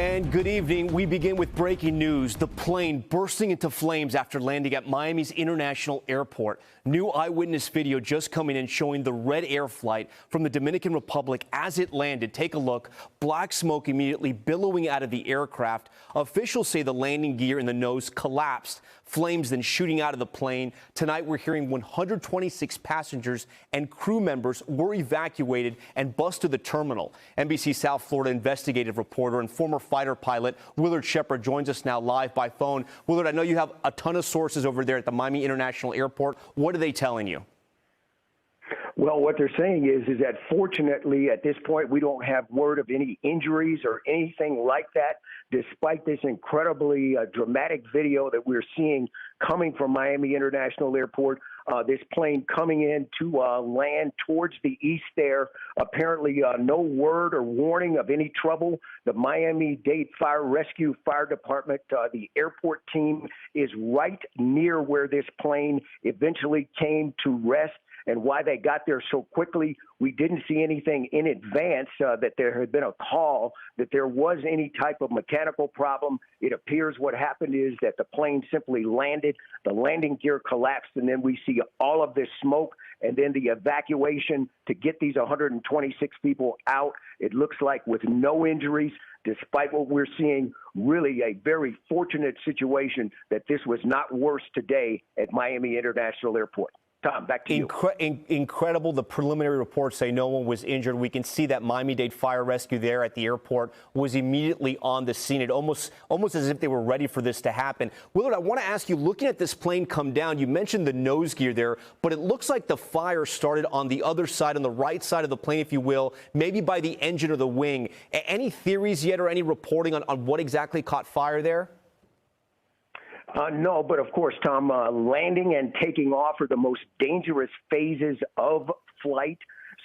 And good evening. We begin with breaking news. The plane bursting into flames after landing at Miami's International Airport. New eyewitness video just coming in showing the Red Air flight from the Dominican Republic as it landed. Take a look. Black smoke immediately billowing out of the aircraft. Officials say the landing gear in the nose collapsed. Flames then shooting out of the plane. Tonight, we're hearing 126 passengers and crew members were evacuated and bused to the terminal. NBC South Florida investigative reporter and former fighter pilot Willard Shepard joins us now live by phone. Willard, I know you have a ton of sources over there at the Miami International Airport. What are they telling you? Well, what they're saying is that fortunately at this point we don't have word of any injuries or anything like that, despite this incredibly dramatic video that we're seeing coming from Miami International Airport. This plane coming in to land towards the east there. Apparently no word or warning of any trouble. The Miami-Dade Fire Rescue Fire Department, the airport team is right near where this plane eventually came to rest. And why they got there so quickly, we didn't see anything in advance that there had been a call that there was any type of mechanical problem. It appears what happened is that the plane simply landed, the landing gear collapsed, and then we see all of this smoke and then the evacuation to get these 126 people out. It looks like with no injuries, despite what we're seeing, really a very fortunate situation that this was not worse today at Miami International Airport. Tom, back to you. Incredible. The preliminary reports say no one was injured. We can see that Miami-Dade Fire Rescue there at the airport was immediately on the scene. It almost as if they were ready for this to happen. Willard, I want to ask you, looking at this plane come down, you mentioned the nose gear there, but it looks like the fire started on the other side, on the right side of the plane, if you will, maybe by the engine or the wing. Any theories yet or any reporting on what exactly caught fire there? No, but of course, Tom, landing and taking off are the most dangerous phases of flight.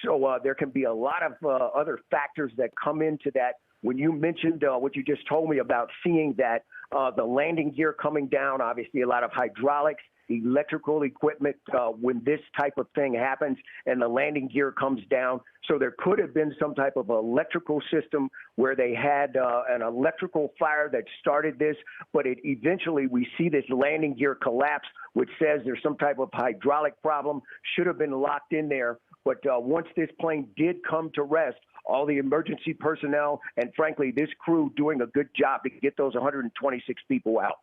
So there can be a lot of other factors that come into that. When you mentioned what you just told me about seeing that the landing gear coming down, obviously a lot of hydraulics, electrical equipment when this type of thing happens and the landing gear comes down. So there could have been some type of electrical system where they had an electrical fire that started this, but it eventually we see this landing gear collapse, which says there's some type of hydraulic problem, should have been locked in there. But once this plane did come to rest, all the emergency personnel and frankly, this crew doing a good job to get those 126 people out.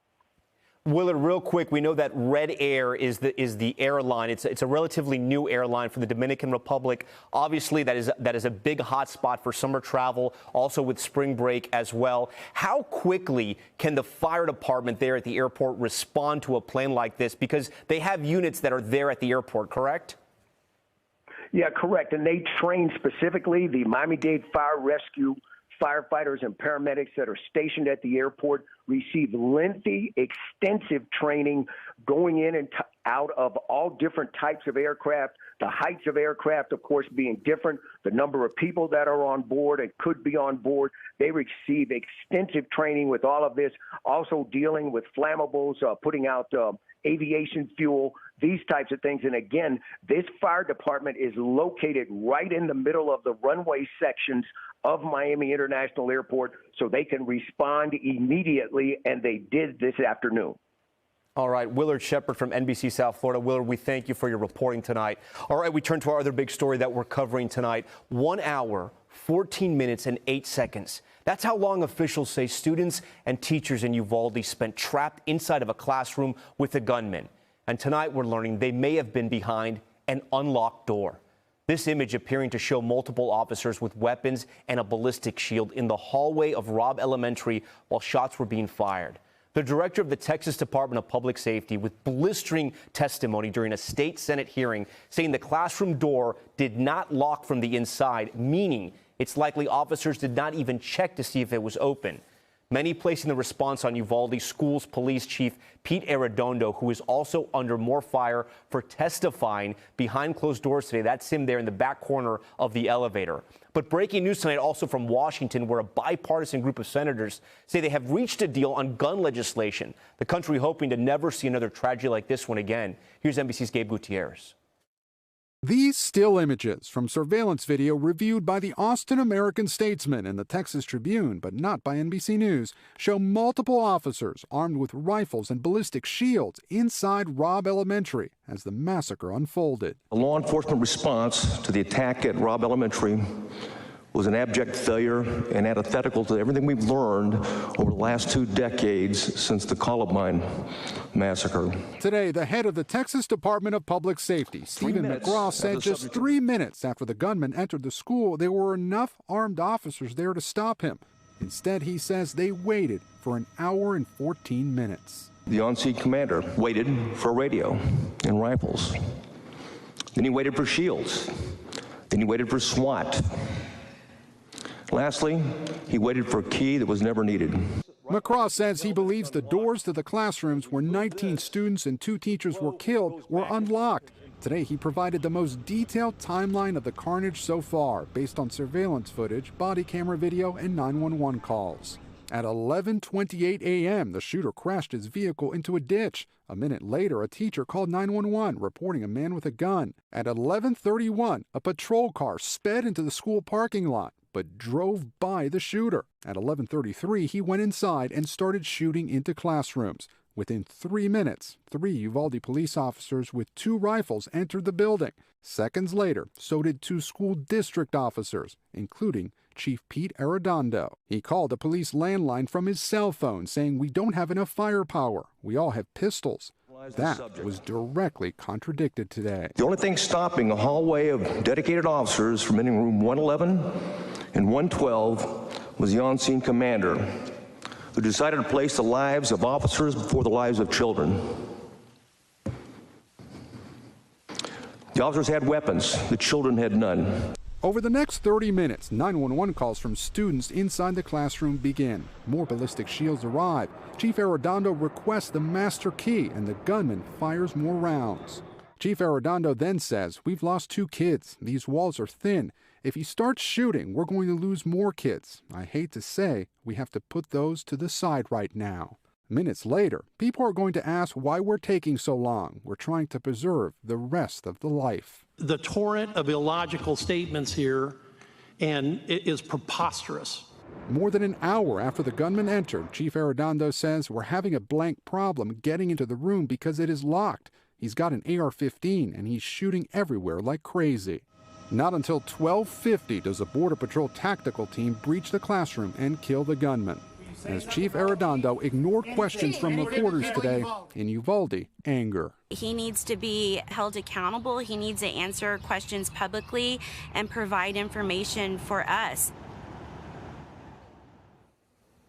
Willard, real quick, we know that Red Air is the airline. It's a relatively new airline for the Dominican Republic. Obviously, that is a big hot spot for summer travel, also with spring break as well. How quickly can the fire department there at the airport respond to a plane like this? Because they have units that are there at the airport, correct? Yeah, correct. And they train specifically the Miami-Dade Fire Rescue firefighters and paramedics that are stationed at the airport receive lengthy, extensive training going in and out of all different types of aircraft, the heights of aircraft, of course, being different, the number of people that are on board and could be on board. They receive extensive training with all of this, also dealing with flammables, putting out aviation fuel, these types of things. And again, this fire department is located right in the middle of the runway sections of Miami International Airport, so they can respond immediately, and they did this afternoon. All right, Willard Shepard from NBC South Florida. Willard, we thank you for your reporting tonight. All right, we turn to our other big story that we're covering tonight. 1 hour, 14 minutes, and 8 seconds. That's how long officials say students and teachers in Uvalde spent trapped inside of a classroom with a gunman. And tonight we're learning they may have been behind an unlocked door. This image appearing to show multiple officers with weapons and a ballistic shield in the hallway of Robb Elementary while shots were being fired. The director of the Texas Department of Public Safety with blistering testimony during a state Senate hearing saying the classroom door did not lock from the inside, meaning it's likely officers did not even check to see if it was open. Many placing the response on Uvalde Schools Police Chief Pete Arredondo, who is also under more fire for testifying behind closed doors today. That's him there in the back corner of the elevator. But breaking news tonight also from Washington, where a bipartisan group of senators say they have reached a deal on gun legislation. The country hoping to never see another tragedy like this one again. Here's NBC's Gabe Gutierrez. These still images from surveillance video reviewed by the Austin American-Statesman and the Texas Tribune, but not by NBC News, show multiple officers armed with rifles and ballistic shields inside Robb Elementary as the massacre unfolded. The law enforcement response to the attack at Robb Elementary was an abject failure and antithetical to everything we've learned over the last 2 decades since the Columbine massacre. Today, the head of the Texas Department of Public Safety, Stephen McGraw, said just 3 minutes after the gunman entered the school, there were enough armed officers there to stop him. Instead, he says they waited for an hour and 14 minutes. The on-scene commander waited for a radio and rifles. Then he waited for shields. Then he waited for SWAT. Lastly, he waited for a key that was never needed. McCraw says he believes the doors to the classrooms where 19 students and 2 teachers were killed were unlocked. Today, he provided the most detailed timeline of the carnage so far, based on surveillance footage, body camera video, and 911 calls. At 11:28 a.m., the shooter crashed his vehicle into a ditch. A minute later, a teacher called 911, reporting a man with a gun. At 11:31, a patrol car sped into the school parking lot, but drove by the shooter. At 11:33, he went inside and started shooting into classrooms. Within 3 minutes, 3 Uvalde police officers with 2 rifles entered the building. Seconds later, so did 2 school district officers, including Chief Pete Arredondo. He called a police landline from his cell phone, saying, "We don't have enough firepower. We all have pistols." That was directly contradicted today. The only thing stopping a hallway of dedicated officers from entering room 111 and 112 was the on-scene commander, who decided to place the lives of officers before the lives of children. The officers had weapons, the children had none. Over the next 30 minutes, 911 calls from students inside the classroom begin. More ballistic shields arrive. Chief Arredondo requests the master key, and the gunman fires more rounds. Chief Arredondo then says, "We've lost 2 kids. These walls are thin. If he starts shooting, we're going to lose more kids. I hate to say, we have to put those to the side right now." Minutes later, people are going to ask why we're taking so long. We're trying to preserve the rest of the life. The torrent of illogical statements here, and it is preposterous. More than an hour after the gunman entered, Chief Arredondo says we're having a blank problem getting into the room because it is locked. He's got an AR-15 and he's shooting everywhere like crazy. Not until 12:50 does a Border Patrol tactical team breach the classroom and kill the gunman, as Chief Arredondo ignored questions from reporters today in Uvalde anger. He needs to be held accountable. He needs to answer questions publicly and provide information for us.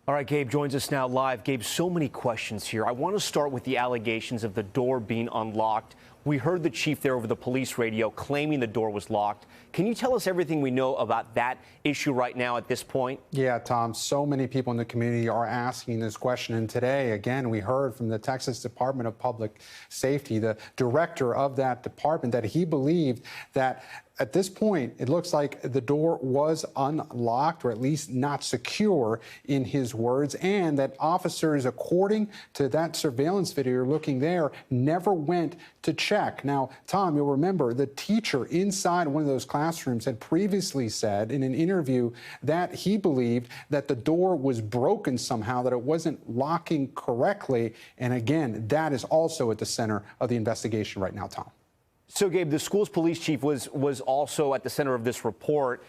All right, Gabe joins us now live. Gabe, so many questions here. I want to start with the allegations of the door being unlocked. We heard the chief there over the police radio claiming the door was locked. Can you tell us everything we know about that issue right now at this point? Yeah, Tom, so many people in the community are asking this question. And today, again, we heard from the Texas Department of Public Safety, the director of that department, that he believed that at this point, it looks like the door was unlocked, or at least not secure, in his words, and that officers, according to that surveillance video you're looking there, never went to check. Now, Tom, you'll remember the teacher inside one of those classrooms had previously said in an interview that he believed that the door was broken somehow, that it wasn't locking correctly. And again, that is also at the center of the investigation right now, Tom. So, Gabe, the school's police chief was also at the center of this report.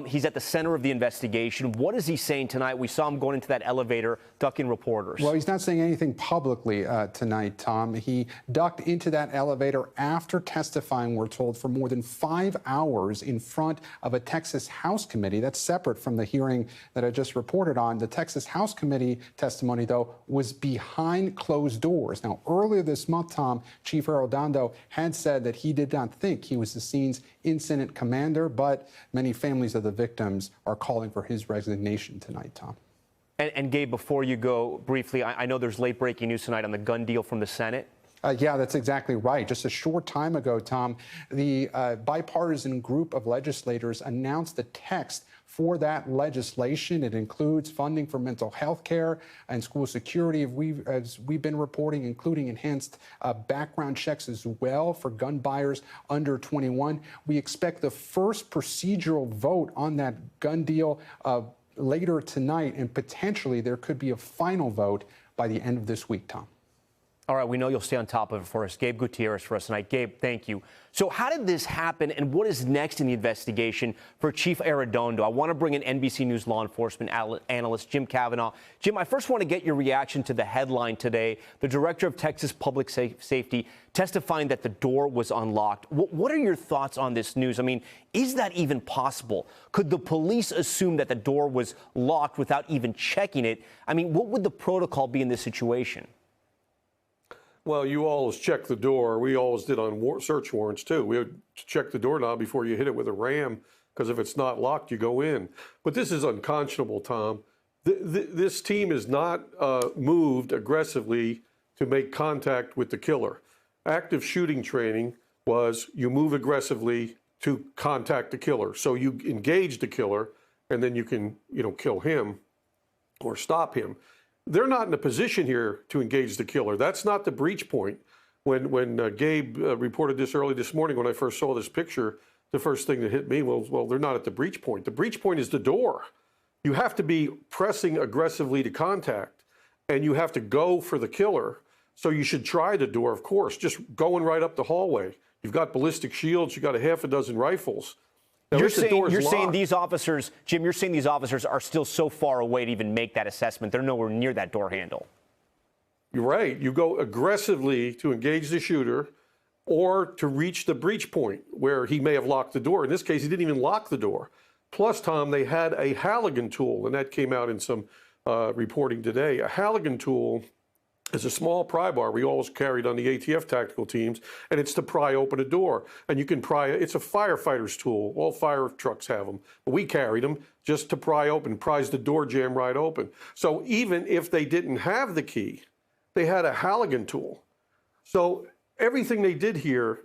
He's at the center of the investigation. What is he saying tonight? We saw him going into that elevator, ducking reporters. Well, he's not saying anything publicly tonight, Tom. He ducked into that elevator after testifying, we're told, for more than 5 hours in front of a Texas House committee. That's separate from the hearing that I just reported on. The Texas House committee testimony, though, was behind closed doors. Now, earlier this month, Tom, Chief Arredondo had said that he did not think he was the scene's incident commander, but many families of the victims are calling for his resignation tonight, Tom. And Gabe, before you go, briefly, I know there's late breaking news tonight on the gun deal from the Senate. Yeah, that's exactly right. Just a short time ago, Tom, the bipartisan group of legislators announced the text for that legislation. It includes funding for mental health care and school security, as we've been reporting, including enhanced background checks as well for gun buyers under 21. We expect the first procedural vote on that gun deal later tonight, and potentially there could be a final vote by the end of this week, Tom. All right, we know you'll stay on top of it for us. Gabe Gutierrez for us tonight. Gabe, thank you. So how did this happen, and what is next in the investigation for Chief Arredondo? I want to bring in NBC News law enforcement analyst Jim Kavanaugh. Jim, I first want to get your reaction to the headline today. The director of Texas Public Safety testifying that the door was unlocked. What are your thoughts on this news? I mean, is that even possible? Could the police assume that the door was locked without even checking it? I mean, what would the protocol be in this situation? Well, you always check the door. We always did on search warrants, too. We would check the doorknob before you hit it with a ram, because if it's not locked, you go in. But this is unconscionable, Tom. This team is not moved aggressively to make contact with the killer. Active shooting training was you move aggressively to contact the killer. So you engage the killer, and then you can, kill him or stop him. They're not in a position here to engage the killer. That's not the breach point. When Gabe reported this early this morning, when I first saw this picture, the first thing that hit me was, well, they're not at the breach point. The breach point is the door. You have to be pressing aggressively to contact, and you have to go for the killer. So you should try the door, of course, just going right up the hallway. You've got ballistic shields. You've got a half a dozen rifles. Now, you're saying these officers, Jim, you're saying these officers are still so far away to even make that assessment. They're nowhere near that door handle. You're right. You go aggressively to engage the shooter or to reach the breach point where he may have locked the door. In this case, he didn't even lock the door. Plus, Tom, they had a Halligan tool, and that came out in some reporting today. A Halligan tool is a small pry bar we always carried on the ATF tactical teams, and it's to pry open a door. And you can pry it. It's a firefighter's tool. All fire trucks have them. But we carried them just to pry open, pries the door jamb right open. So even if they didn't have the key, they had a Halligan tool. So everything they did here,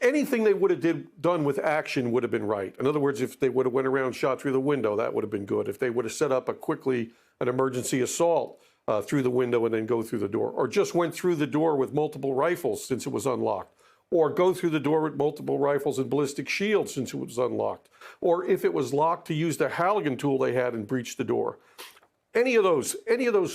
anything they would have done with action would have been right. In other words, if they would have went around and shot through the window, that would have been good. If they would have set up an emergency assault through the window and then go through the door, or just went through the door with multiple rifles since it was unlocked, or go through the door with multiple rifles and ballistic shields since it was unlocked, or if it was locked, to use the Halligan tool they had and breach the door. Any of those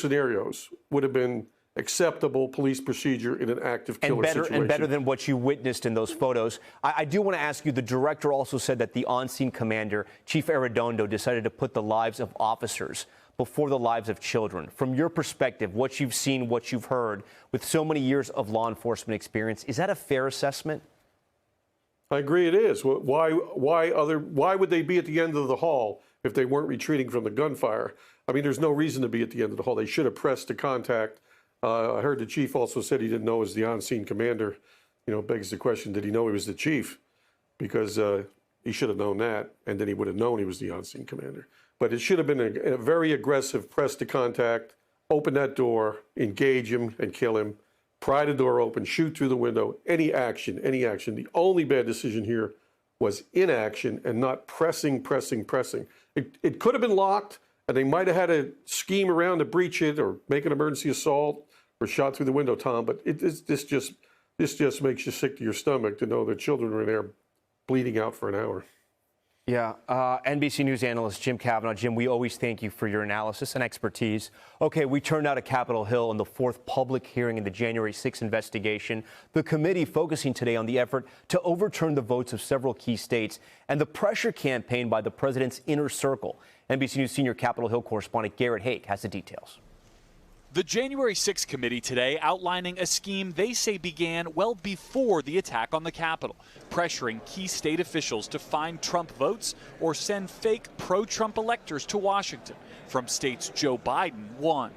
scenarios would have been acceptable police procedure in an active killer situation. And better than what you witnessed in those photos. I do want to ask you, the director also said that the on-scene commander, Chief Arredondo, decided to put the lives of officers before the lives of children. From your perspective, what you've seen, what you've heard, with so many years of law enforcement experience, is that a fair assessment? I agree it is. Why would they be at the end of the hall if they weren't retreating from the gunfire? I mean, there's no reason to be at the end of the hall. They should have pressed to contact. I heard the chief also said he didn't know he was the on-scene commander. Begs the question, did he know he was the chief? Because he should have known that, and then he would have known he was the on-scene commander. But it should have been a very aggressive press to contact, open that door, engage him and kill him, pry the door open, shoot through the window, any action. The only bad decision here was inaction and not pressing. It could have been locked, and they might have had a scheme around to breach it or make an emergency assault or shot through the window, Tom. But this just makes you sick to your stomach to know that children are in there bleeding out for an hour. Yeah, NBC News analyst Jim Kavanaugh. Jim, we always thank you for your analysis and expertise. Okay, we turned out to Capitol Hill in the fourth public hearing in the January 6th investigation. The committee focusing today on the effort to overturn the votes of several key states and the pressure campaign by the president's inner circle. NBC News senior Capitol Hill correspondent Garrett Haake has the details. The January 6th committee today outlining a scheme they say began well before the attack on the Capitol, pressuring key state officials to find Trump votes or send fake pro-Trump electors to Washington from states Joe Biden won.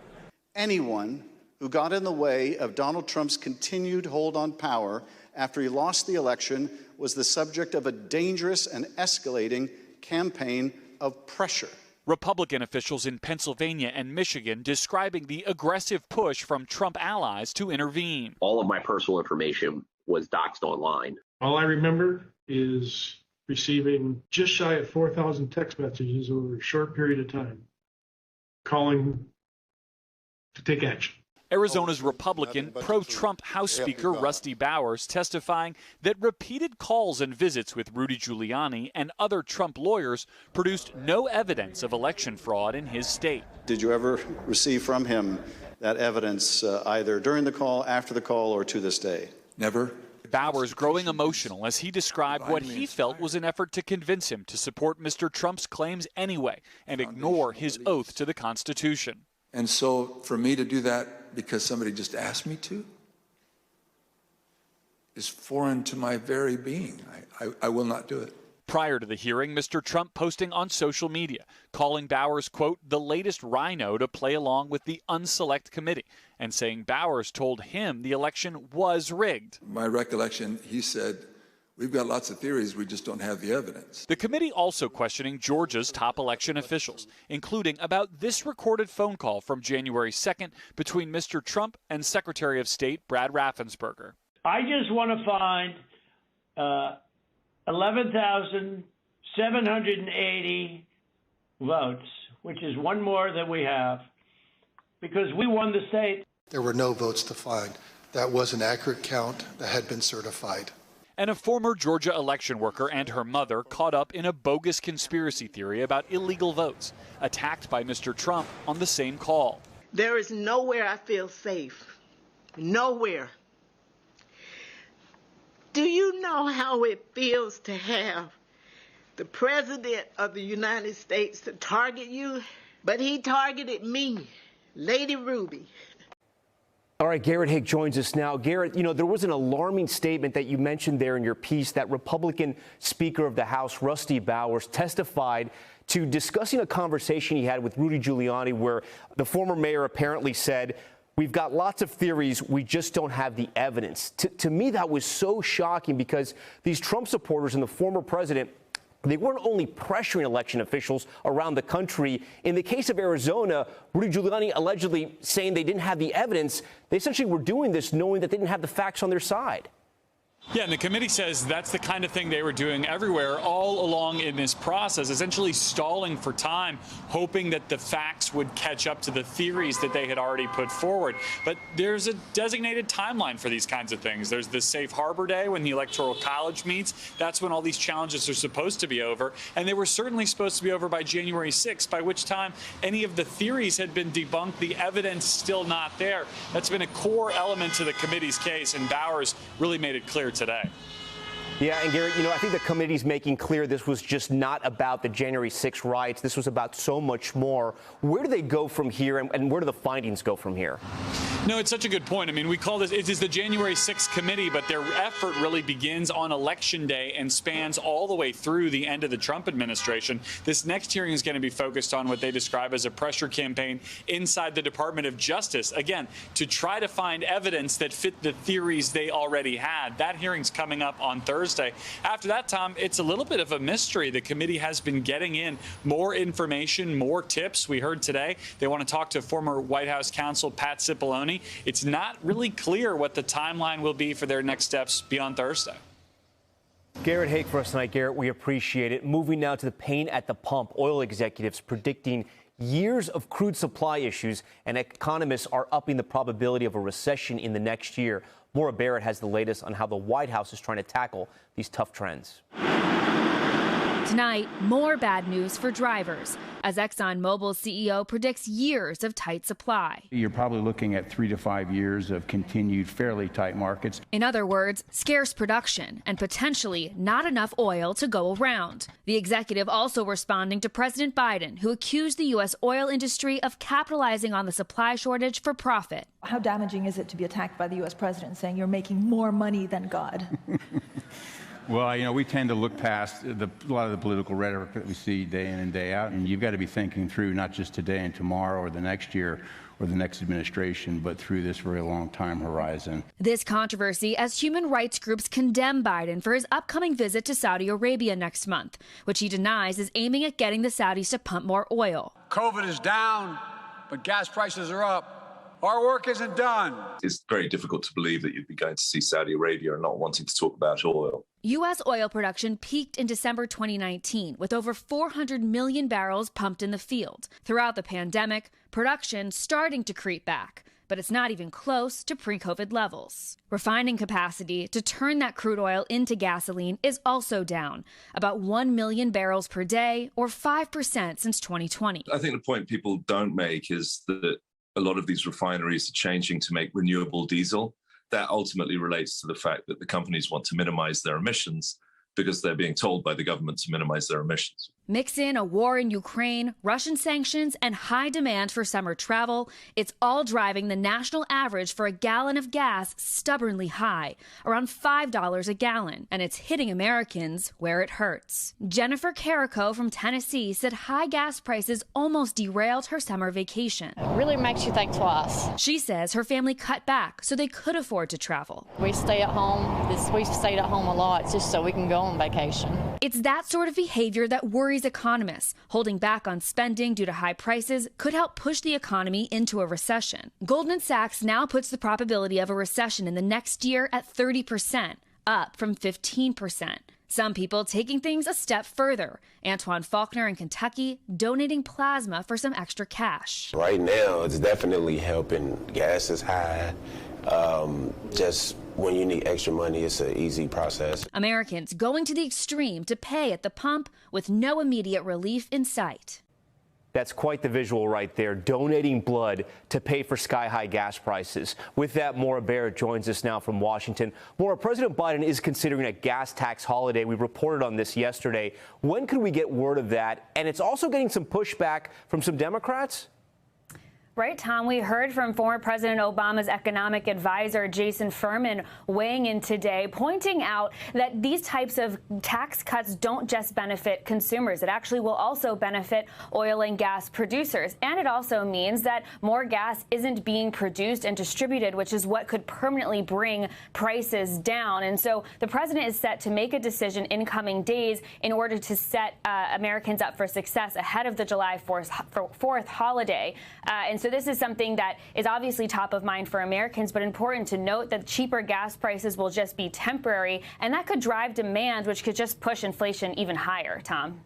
Anyone who got in the way of Donald Trump's continued hold on power after he lost the election was the subject of a dangerous and escalating campaign of pressure. Republican officials in Pennsylvania and Michigan describing the aggressive push from Trump allies to intervene. All of my personal information was doxed online. All I remember is receiving just shy of 4,000 text messages over a short period of time, calling to take action. Arizona's Republican pro-Trump House Speaker Rusty Bowers testifying that repeated calls and visits with Rudy Giuliani and other Trump lawyers produced no evidence of election fraud in his state. Did you ever receive from him that evidence either during the call, after the call, or to this day? Never. Bowers growing emotional as he described what he felt was an effort to convince him to support Mr. Trump's claims anyway and ignore his oath to the Constitution. And so for me to do that because somebody just asked me to is foreign to my very being. I will not do it. Prior to the hearing, Mr. Trump posting on social media, calling Bowers, quote, the latest rhino to play along with the unselect committee, and saying Bowers told him the election was rigged. My recollection, he said, we've got lots of theories, we just don't have the evidence. The committee also questioning Georgia's top election officials, including about this recorded phone call from January 2nd between Mr. Trump and Secretary of State Brad Raffensperger. I just want to find 11,780 votes, which is one more than we have, because we won the state. There were no votes to find. That was an accurate count that had been certified. And a former Georgia election worker and her mother caught up in a bogus conspiracy theory about illegal votes, attacked by Mr. Trump on the same call. There is nowhere I feel safe. Nowhere. Do you know how it feels to have the President of the United States to target you? But he targeted me, Lady Ruby. All right, Garrett Hake joins us now. Garrett, you know, there was an alarming statement that you mentioned there in your piece that Republican Speaker of the House, Rusty Bowers, testified to discussing a conversation he had with Rudy Giuliani where the former mayor apparently said, we've got lots of theories, we just don't have the evidence. To me, that was so shocking because these Trump supporters and the former president, they weren't only pressuring election officials around the country. In the case of Arizona, Rudy Giuliani allegedly saying they didn't have the evidence. They essentially were doing this knowing that they didn't have the facts on their side. Yeah, and the committee says that's the kind of thing they were doing everywhere all along in this process, essentially stalling for time, hoping that the facts would catch up to the theories that they had already put forward. But there's a designated timeline for these kinds of things. There's the safe harbor day when the Electoral College meets. That's when all these challenges are supposed to be over. And they were certainly supposed to be over by January 6th, by which time any of the theories had been debunked, the evidence still not there. That's been a core element to the committee's case, and Bowers really made it clear today. Yeah, and Garrett, you know, I think the committee's making clear this was just not about the January 6th riots. This was about so much more. Where do they go from here, and where do the findings go from here? No, it's such a good point. I mean, we call this, it is the January 6th committee, but their effort really begins on Election Day and spans all the way through the end of the Trump administration. This next hearing is going to be focused on what they describe as a pressure campaign inside the Department of Justice, again, to try to find evidence that fit the theories they already had. That hearing's coming up on Thursday. After that, Tom, it's a little bit of a mystery. The committee has been getting in more information, more tips. We heard today they want to talk to former White House counsel Pat Cipollone. It's not really clear what the timeline will be for their next steps beyond Thursday. Garrett Hake for us tonight. Garrett, we appreciate it. Moving now to the pain at the pump. Oil executives predicting years of crude supply issues, and economists are upping the probability of a recession in the next year. Maura Barrett has the latest on how the White House is trying to tackle these tough trends. Tonight, more bad news for drivers, as ExxonMobil's CEO predicts years of tight supply. You're probably looking at 3 to 5 years of continued fairly tight markets. In other words, scarce production and potentially not enough oil to go around. The executive also responding to President Biden, who accused the U.S. oil industry of capitalizing on the supply shortage for profit. How damaging is it to be attacked by the U.S. president saying you're making more money than God? Well, you know, we tend to look past a lot of the political rhetoric that we see day in and day out, and you've got to be thinking through not just today and tomorrow or the next year. or the next administration, but through this very long time horizon. This controversy as human rights groups condemn Biden for his upcoming visit to Saudi Arabia next month, which he denies is aiming at getting the Saudis to pump more oil. COVID is down, but gas prices are up. Our work isn't done. It's very difficult to believe that you'd be going to see Saudi Arabia and not wanting to talk about oil. U.S. oil production peaked in December 2019 with over 400 million barrels pumped in the field. Throughout the pandemic, production starting to creep back, but it's not even close to pre-COVID levels. Refining capacity to turn that crude oil into gasoline is also down, about 1 million barrels per day, or 5% since 2020. I think the point people don't make is that a lot of these refineries are changing to make renewable diesel. That ultimately relates to the fact that the companies want to minimize their emissions because they're being told by the government to minimize their emissions. Mix in a war in Ukraine, Russian sanctions, and high demand for summer travel. It's all driving the national average for a gallon of gas stubbornly high, around $5 a gallon. And it's hitting Americans where it hurts. Jennifer Carrico from Tennessee said high gas prices almost derailed her summer vacation. It really makes you think twice. She says her family cut back so they could afford to travel. We stay at home. We've stayed at home a lot just so we can go on vacation. It's that sort of behavior that worries economists. Holding back on spending due to high prices could help push the economy into a recession. Goldman Sachs now puts the probability of a recession in the next year at 30%, up from 15%. Some people taking things a step further. Antoine Faulkner in Kentucky donating plasma for some extra cash. Right now, it's definitely helping. Gas is high. Just when you need extra money, it's an easy process. Americans going to the extreme to pay at the pump with no immediate relief in sight. That's quite the visual right there, donating blood to pay for sky-high gas prices. With that, Maura Barrett joins us now from Washington. Maura, President Biden is considering a gas tax holiday. We reported on this yesterday. When could we get word of that? And it's also getting some pushback from some Democrats. Right, Tom, we heard from former President Obama's economic advisor, Jason Furman, weighing in today, pointing out that these types of tax cuts don't just benefit consumers. It actually will also benefit oil and gas producers. And it also means that more gas isn't being produced and distributed, which is what could permanently bring prices down. And so the president is set to make a decision in coming days in order to set Americans up for success ahead of the July 4th holiday. And so this is something that is obviously top of mind for Americans, but important to note that cheaper gas prices will just be temporary, and that could drive demand, which could just push inflation even higher. Tom.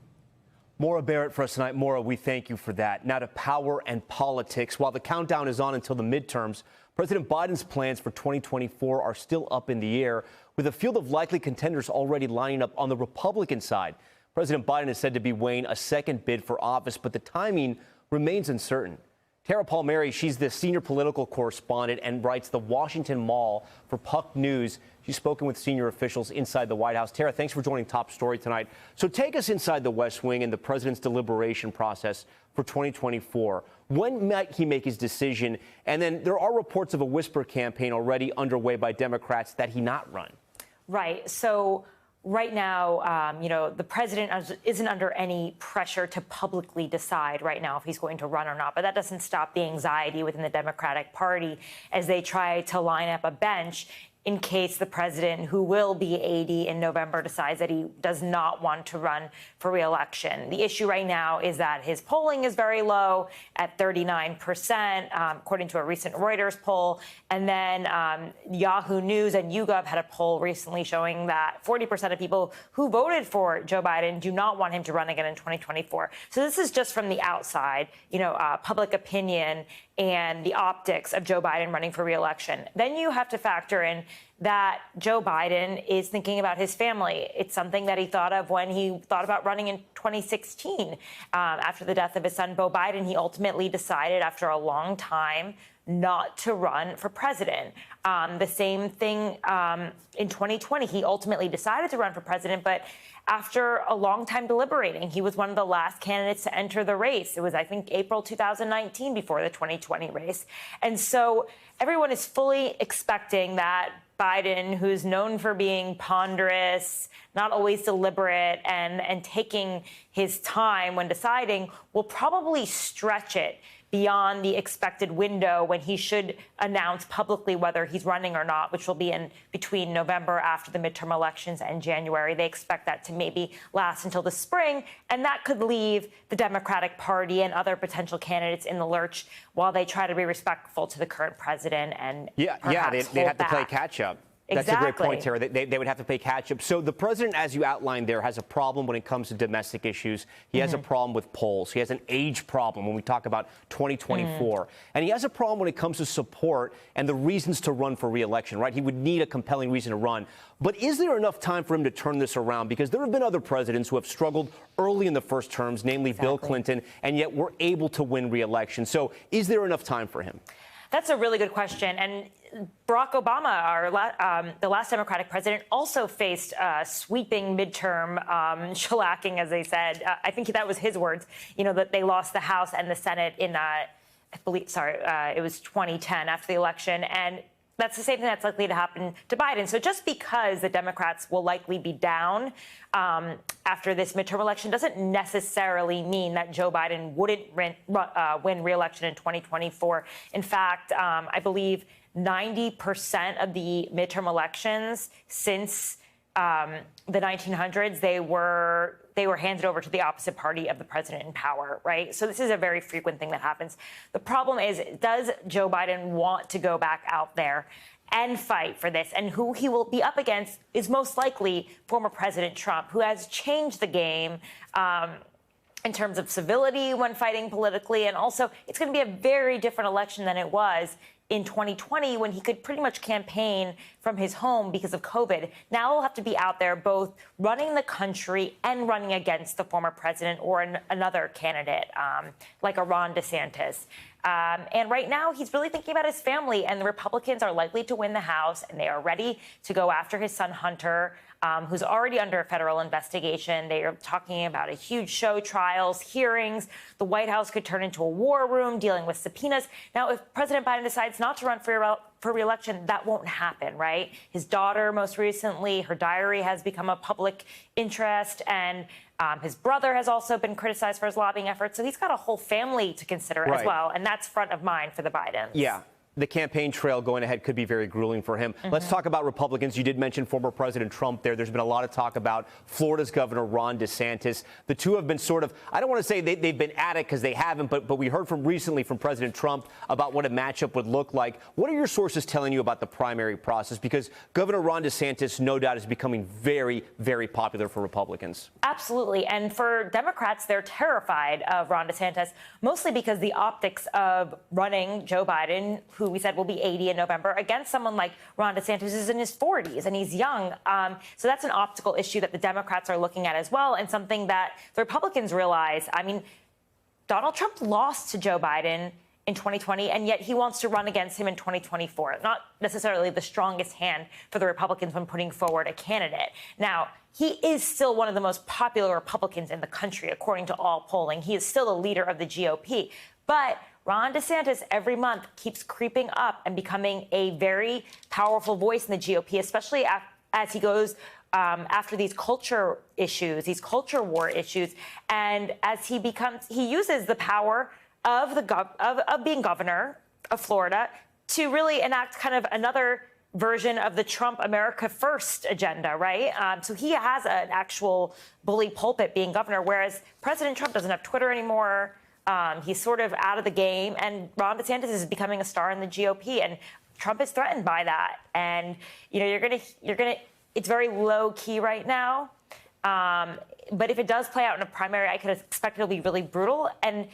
Maura Barrett for us tonight. Maura, we thank you for that. Now to power and politics. While the countdown is on until the midterms, President Biden's plans for 2024 are still up in the air, with a field of likely contenders already lining up on the Republican side. President Biden is said to be weighing a second bid for office, but the timing remains uncertain. Tara Palmieri, she's the senior political correspondent and writes the Washington Mall for Puck News. She's spoken with senior officials inside the White House. Tara, thanks for joining Top Story tonight. So take us inside the West Wing and the president's deliberation process for 2024. When might he make his decision? And then there are reports of a whisper campaign already underway by Democrats that he not run. Right. So right now, the president isn't under any pressure to publicly decide right now if he's going to run or not. But that doesn't stop the anxiety within the Democratic Party as they try to line up a bench in case the president, who will be 80 in November, decides that he does not want to run for re-election. The issue right now is that his polling is very low at 39%, according to a recent Reuters poll. And then Yahoo News and YouGov had a poll recently showing that 40% of people who voted for Joe Biden do not want him to run again in 2024. So this is just from the outside, public opinion and the optics of Joe Biden running for re-election. Then you have to factor in that Joe Biden is thinking about his family. It's something that he thought of when he thought about running in 2016. After the death of his son, Beau Biden, he ultimately decided after a long time not to run for president. The same thing in 2020. He ultimately decided to run for president, but after a long time deliberating, he was one of the last candidates to enter the race. It was, I think, April 2019 before the 2020 race. And so everyone is fully expecting that Biden, who's known for being ponderous, not always deliberate, and taking his time when deciding, will probably stretch it beyond the expected window when he should announce publicly whether he's running or not, which will be in between November after the midterm elections and January. They expect that to maybe last until the spring, and that could leave the Democratic Party and other potential candidates in the lurch while they try to be respectful to the current president and they have to play catch up. That's a great point, Tara. They would have to play catch up. So the president, as you outlined there, has a problem when it comes to domestic issues. He has a problem with polls. He has an age problem when we talk about 2024. And he has a problem when it comes to support and the reasons to run for re-election, right? He would need a compelling reason to run. But is there enough time for him to turn this around? Because there have been other presidents who have struggled early in the first terms, namely Bill Clinton, and yet were able to win re-election. So is there enough time for him? That's a really good question. And Barack Obama, the last Democratic president, also faced sweeping midterm shellacking, as they said. I think that was his words, that they lost the House and the Senate in, it was 2010 after the election. And that's the same thing that's likely to happen to Biden. So just because the Democrats will likely be down after this midterm election doesn't necessarily mean that Joe Biden wouldn't win re-election in 2024. In fact, I believe 90% of the midterm elections since the 1900s, they were handed over to the opposite party of the president in power, right? So this is a very frequent thing that happens. The problem is, does Joe Biden want to go back out there and fight for this? And who he will be up against is most likely former President Trump, who has changed the game in terms of civility when fighting politically. And also, it's going to be a very different election than it was in 2020, when he could pretty much campaign from his home because of COVID. Now he'll have to be out there both running the country and running against the former president or another candidate, like a Ron DeSantis. And right now, he's really thinking about his family, and the Republicans are likely to win the House, and they are ready to go after his son, Hunter, who's already under a federal investigation. They are talking about a huge show, trials, hearings. The White House could turn into a war room dealing with subpoenas. Now, if President Biden decides not to run for re-election, that won't happen, right? His daughter, most recently, her diary has become a public interest, and his brother has also been criticized for his lobbying efforts. So he's got a whole family to consider as well, and that's front of mind for the Bidens. Yeah. The campaign trail going ahead could be very grueling for him. Let's talk about Republicans. You did mention former President Trump there. There's been a lot of talk about Florida's Governor Ron DeSantis. The two have been sort of, I don't want to say they've been at it because they haven't, but we heard recently from President Trump about what a matchup would look like. What are your sources telling you about the primary process? Because Governor Ron DeSantis, no doubt, is becoming very, very popular for Republicans. Absolutely. And for Democrats, they're terrified of Ron DeSantis, mostly because the optics of running Joe Biden, who we said will be 80 in November, against someone like Ron DeSantis, who's in his 40s and he's young. So that's an optical issue that the Democrats are looking at as well, and something that the Republicans realize. I mean, Donald Trump lost to Joe Biden in 2020, and yet he wants to run against him in 2024. Not necessarily the strongest hand for the Republicans when putting forward a candidate. Now, he is still one of the most popular Republicans in the country, according to all polling. He is still the leader of the GOP. But Ron DeSantis every month keeps creeping up and becoming a very powerful voice in the GOP, especially as he goes after these culture issues, these culture war issues. And as he uses the power of being governor of Florida to really enact kind of another version of the Trump America First agenda, right? So he has an actual bully pulpit being governor, whereas President Trump doesn't have Twitter anymore. He's sort of out of the game, and Ron DeSantis is becoming a star in the GOP, and Trump is threatened by that. And you're gonna. It's very low key right now. But if it does play out in a primary, I could expect it'll be really brutal. And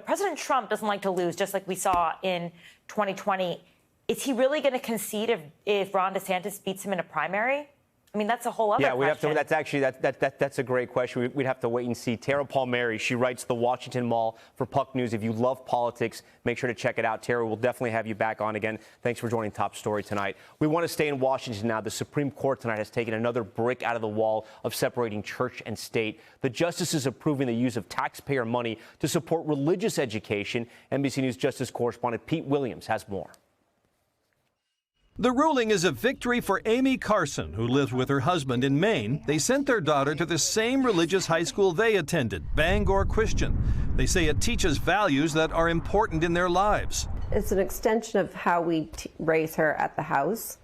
President Trump doesn't like to lose, just like we saw in 2020. Is he really going to concede if Ron DeSantis beats him in a primary? I mean, that's a whole other question. We have to. That's actually that's a great question. We'd have to wait and see. Tara Palmieri, she writes the Washington Mall for Puck News. If you love politics, make sure to check it out. Tara, we'll definitely have you back on again. Thanks for joining Top Story tonight. We want to stay in Washington now. The Supreme Court tonight has taken another brick out of the wall of separating church and state. The justices approving the use of taxpayer money to support religious education. NBC News Justice correspondent Pete Williams has more. The ruling is a victory for Amy Carson, who lives with her husband in Maine. They sent their daughter to the same religious high school they attended, Bangor Christian. They say it teaches values that are important in their lives. It's an extension of how we raise her at the house.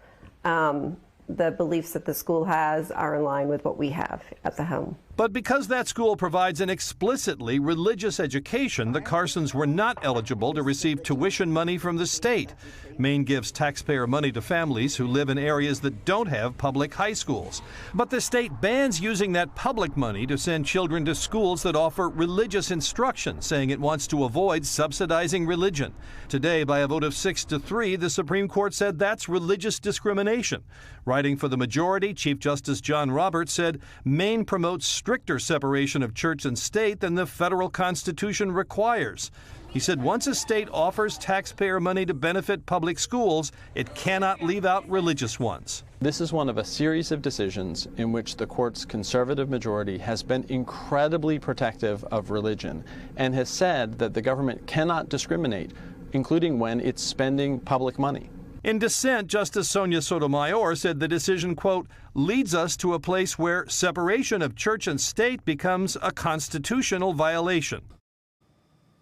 The beliefs that the school has are in line with what we have at the home. But because that school provides an explicitly religious education, the Carsons were not eligible to receive tuition money from the state. Maine gives taxpayer money to families who live in areas that don't have public high schools. But the state bans using that public money to send children to schools that offer religious instruction, saying it wants to avoid subsidizing religion. Today, by a vote of 6-3, the Supreme Court said that's religious discrimination. Writing for the majority, Chief Justice John Roberts said Maine promotes stricter separation of church and state than the federal Constitution requires. He said once a state offers taxpayer money to benefit public schools, it cannot leave out religious ones. This is one of a series of decisions in which the court's conservative majority has been incredibly protective of religion and has said that the government cannot discriminate, including when it's spending public money. In dissent, Justice Sonia Sotomayor said the decision, quote, leads us to a place where separation of church and state becomes a constitutional violation.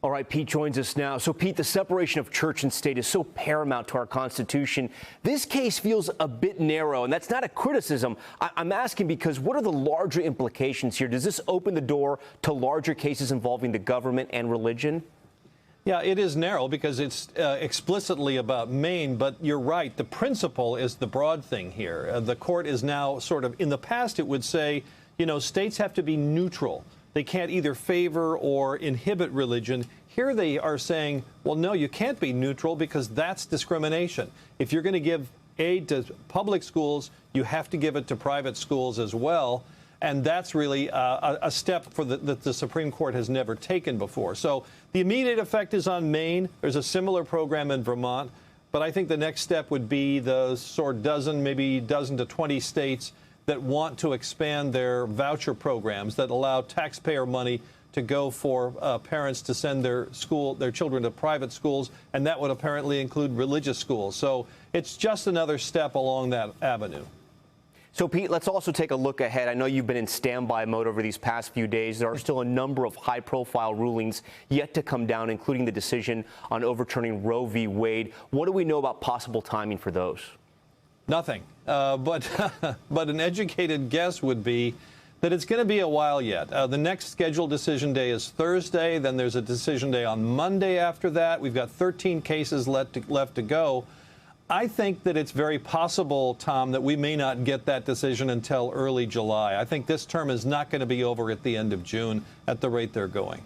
All right, Pete joins us now. So, Pete, the separation of church and state is so paramount to our Constitution. This case feels a bit narrow, and that's not a criticism. I'm asking because what are the larger implications here? Does this open the door to larger cases involving the government and religion? Yeah, it is narrow because it's explicitly about Maine, but you're right. The principle is the broad thing here. The court is now sort of, in the past it would say, you know, states have to be neutral. They can't either favor or inhibit religion. Here they are saying, well, no, you can't be neutral because that's discrimination. If you're going to give aid to public schools, you have to give it to private schools as well. And that's really a step that the Supreme Court has never taken before. So the immediate effect is on Maine. There's a similar program in Vermont. But I think the next step would be the sort of maybe dozen to 20 states that want to expand their voucher programs that allow taxpayer money to go for parents to send their children to private schools. And that would apparently include religious schools. So it's just another step along that avenue. So, Pete, let's also take a look ahead. I know you've been in standby mode over these past few days. There are still a number of high-profile rulings yet to come down, including the decision on overturning Roe v. Wade. What do we know about possible timing for those? Nothing. But an educated guess would be that it's going to be a while yet. The next scheduled decision day is Thursday. Then there's a decision day on Monday after that. We've got 13 cases left to go. I think that it's very possible, Tom, that we may not get that decision until early July. I think this term is not going to be over at the end of June at the rate they're going.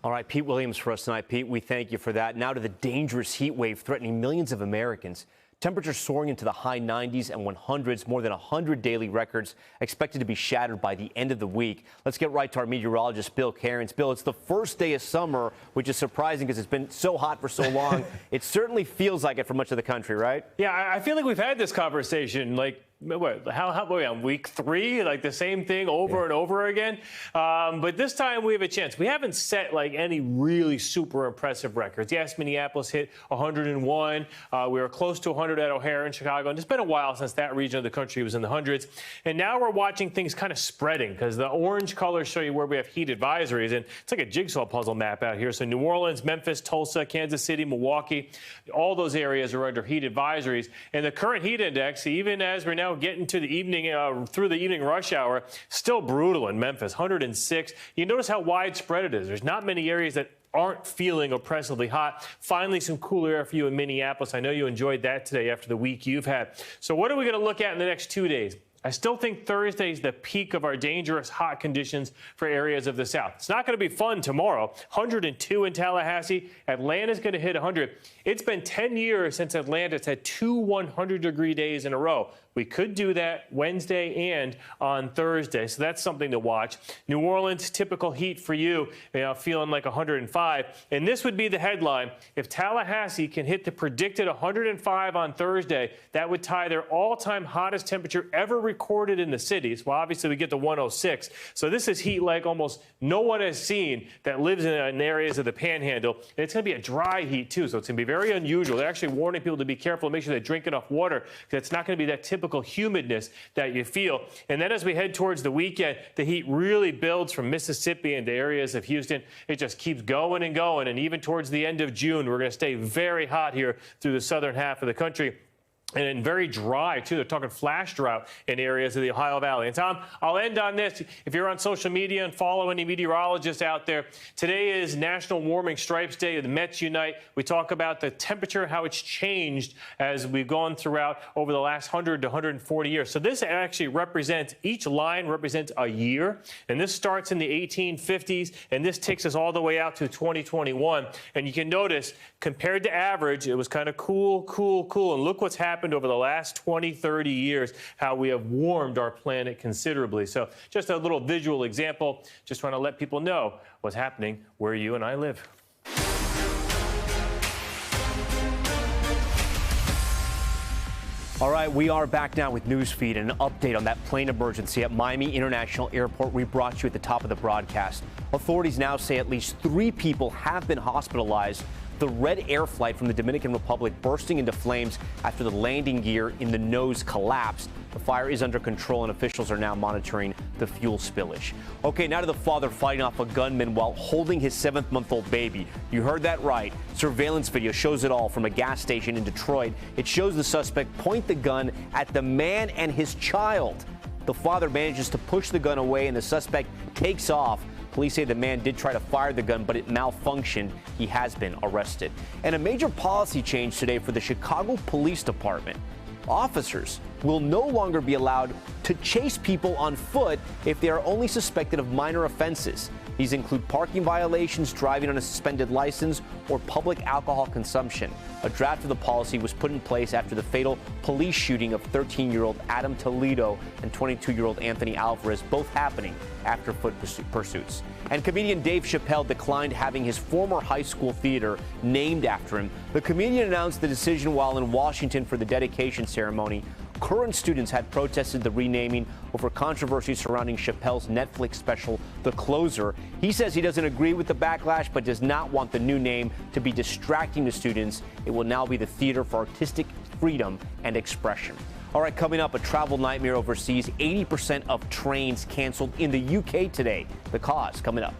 All right, Pete Williams for us tonight. Pete, we thank you for that. Now to the dangerous heat wave threatening millions of Americans. Temperatures soaring into the high 90s and 100s, more than 100 daily records expected to be shattered by the end of the week. Let's get right to our meteorologist, Bill Cairns. Bill, it's the first day of summer, which is surprising because it's been so hot for so long. It certainly feels like it for much of the country, right? Yeah, I feel like we've had this conversation, like, how are we on week 3? Like the same thing over and over again. But this time we have a chance. We haven't set like any really super impressive records. Yes, Minneapolis hit 101. We were close to 100 at O'Hare in Chicago. And it's been a while since that region of the country was in the hundreds. And now we're watching things kind of spreading because the orange colors show you where we have heat advisories. And it's like a jigsaw puzzle map out here. So New Orleans, Memphis, Tulsa, Kansas City, Milwaukee, all those areas are under heat advisories. And the current heat index, even as we're now getting to the evening, through the evening rush hour, still brutal in Memphis, 106. You notice how widespread it is. There's not many areas that aren't feeling oppressively hot. Finally, some cooler air for you in Minneapolis. I know you enjoyed that today after the week you've had. So what are we going to look at in the next 2 days? I still think Thursday is the peak of our dangerous hot conditions for areas of the South. It's not going to be fun tomorrow. 102 in Tallahassee. Atlanta's going to hit 100. It's been 10 years since Atlanta's had 2 100-degree days in a row. We could do that Wednesday and on Thursday, so that's something to watch. New Orleans, typical heat for you, feeling like 105. And this would be the headline. If Tallahassee can hit the predicted 105 on Thursday, that would tie their all-time hottest temperature ever recorded in the cities. Well, obviously, we get to 106. So this is heat like almost no one has seen that lives in areas of the Panhandle. And it's going to be a dry heat, too, so it's going to be very unusual. They're actually warning people to be careful, make sure they drink enough water, because it's not going to be that typical humidness that you feel. And then as we head towards the weekend, the heat really builds from Mississippi into areas of Houston. It just keeps going and going. And even towards the end of June, we're going to stay very hot here through the southern half of the country. And very dry, too. They're talking flash drought in areas of the Ohio Valley. And, Tom, I'll end on this. If you're on social media and follow any meteorologists out there, today is National Warming Stripes Day. The Mets unite. We talk about the temperature, how it's changed as we've gone throughout over the last 100 to 140 years. So this actually represents, each line represents a year. And this starts in the 1850s, and this takes us all the way out to 2021. And you can notice, compared to average, it was kind of cool. And look what's happened over the last 20, 30 years, how we have warmed our planet considerably. So just a little visual example, just trying to let people know what's happening where you and I live. All right, we are back now with Newsfeed and an update on that plane emergency at Miami International Airport we brought you at the top of the broadcast. Authorities now say at least 3 people have been hospitalized. The Red Air flight from the Dominican Republic bursting into flames after the landing gear in the nose collapsed. The fire is under control and officials are now monitoring the fuel spillage. Okay, now to the father fighting off a gunman while holding his 7-month-old baby. You heard that right. Surveillance video shows it all from a gas station in Detroit. It shows the suspect point the gun at the man and his child. The father manages to push the gun away and the suspect takes off. Police say the man did try to fire the gun, but it malfunctioned. He has been arrested. And a major policy change today for the Chicago Police Department. Officers will no longer be allowed to chase people on foot if they are only suspected of minor offenses. These include parking violations, driving on a suspended license, or public alcohol consumption. A draft of the policy was put in place after the fatal police shooting of 13-year-old Adam Toledo and 22-year-old Anthony Alvarez, both happening after foot pursuits. And comedian Dave Chappelle declined having his former high school theater named after him. The comedian announced the decision while in Washington for the dedication ceremony. Current students had protested the renaming over controversy surrounding Chappelle's Netflix special, The Closer. He says he doesn't agree with the backlash, but does not want the new name to be distracting to students. It will now be the Theater for Artistic Freedom and Expression. All right, coming up, a travel nightmare overseas. 80% of trains canceled in the UK today. The cause coming up.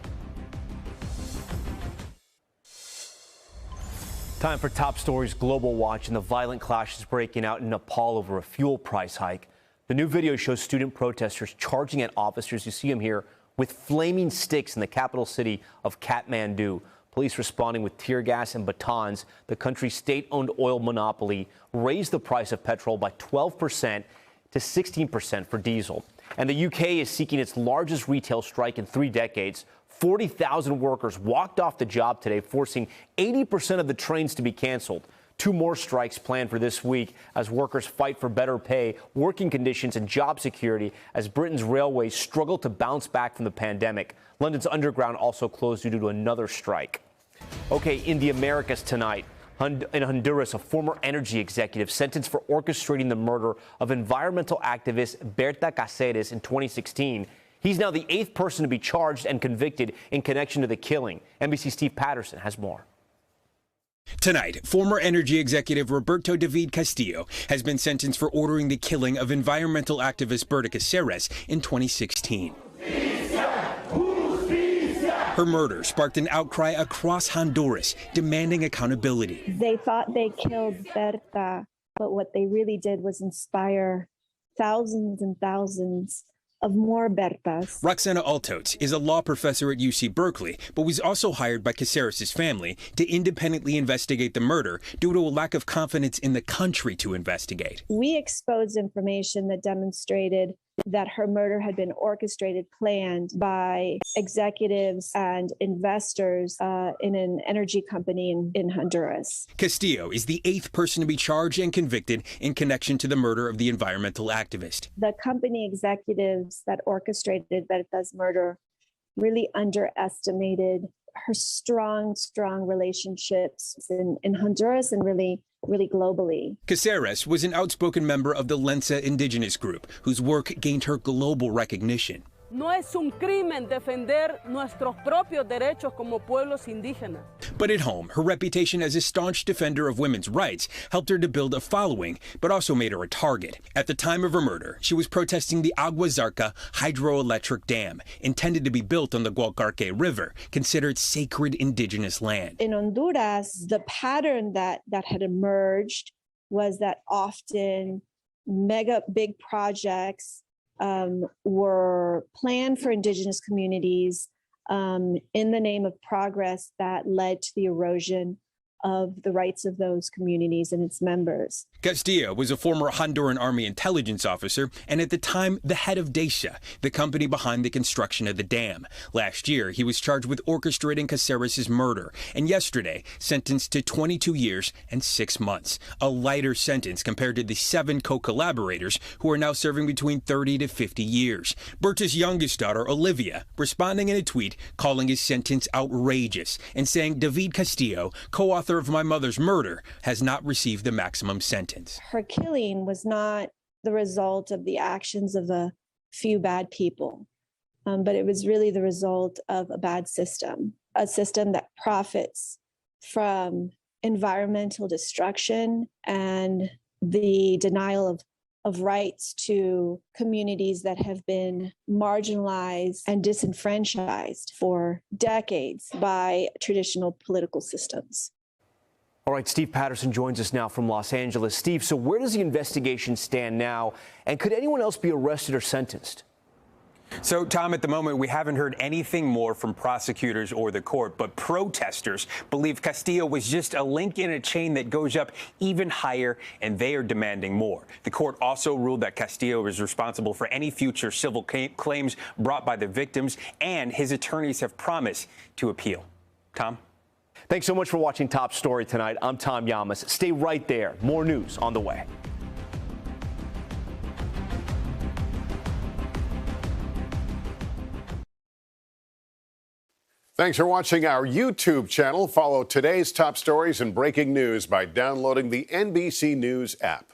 Time for top stories, Global Watch, and the violent clashes breaking out in Nepal over a fuel price hike. The new video shows student protesters charging at officers. You see them here with flaming sticks in the capital city of Kathmandu. Police responding with tear gas and batons. The country's state-owned oil monopoly raised the price of petrol by 12% to 16% for diesel. And the UK is seeking its largest retail strike in 3 decades. 40,000 workers walked off the job today, forcing 80% of the trains to be canceled. 2 more strikes planned for this week as workers fight for better pay, working conditions, and job security as Britain's railways struggle to bounce back from the pandemic. London's Underground also closed due to another strike. Okay, in the Americas tonight, in Honduras, a former energy executive sentenced for orchestrating the murder of environmental activist Berta Cáceres in 2016. He's now the 8th person to be charged and convicted in connection to the killing. NBC's Steve Patterson has more. Tonight, former energy executive Roberto David Castillo has been sentenced for ordering the killing of environmental activist Berta Cáceres in 2016. Her murder sparked an outcry across Honduras, demanding accountability. They thought they killed Berta, but what they really did was inspire thousands and thousands of more Bertas. Roxana Altotes is a law professor at UC Berkeley, but was also hired by Cáceres' family to independently investigate the murder due to a lack of confidence in the country to investigate. We exposed information that demonstrated that her murder had been orchestrated, planned by executives and investors in an energy company in Honduras. Castillo is the 8th person to be charged and convicted in connection to the murder of the environmental activist. The company executives that orchestrated Berta's murder really underestimated her strong relationships in Honduras and really globally. Caceres was an outspoken member of the Lenca indigenous group, whose work gained her global recognition. No es un crimen defender nuestros propios derechos como pueblos indígenas. But at home, her reputation as a staunch defender of women's rights helped her to build a following, but also made her a target. At the time of her murder, she was protesting the Agua Zarca hydroelectric dam, intended to be built on the Gualcarque River, considered sacred indigenous land. In Honduras, the pattern that had emerged was that often big projects were planned for indigenous communities in the name of progress that led to the erosion of the rights of those communities and its members. Castillo was a former Honduran Army intelligence officer and at the time the head of DESA, the company behind the construction of the dam. Last year, he was charged with orchestrating Caceres' murder and yesterday sentenced to 22 years and 6 months, a lighter sentence compared to the 7 co-collaborators who are now serving between 30 to 50 years. Berta's youngest daughter, Olivia, responding in a tweet calling his sentence outrageous and saying David Castillo, co-author of My Mother's Murder, has not received the maximum sentence. Her killing was not the result of the actions of a few bad people, but it was really the result of a bad system, a system that profits from environmental destruction and the denial of rights to communities that have been marginalized and disenfranchised for decades by traditional political systems. All right, Steve Patterson joins us now from Los Angeles. Steve, so where does the investigation stand now? And could anyone else be arrested or sentenced? So, Tom, at the moment, we haven't heard anything more from prosecutors or the court, but protesters believe Castillo was just a link in a chain that goes up even higher, and they are demanding more. The court also ruled that Castillo is responsible for any future civil claims brought by the victims, and his attorneys have promised to appeal. Tom? Thanks so much for watching Top Story tonight. I'm Tom Llamas. Stay right there. More news on the way. Thanks for watching our YouTube channel. Follow today's top stories and breaking news by downloading the NBC News app.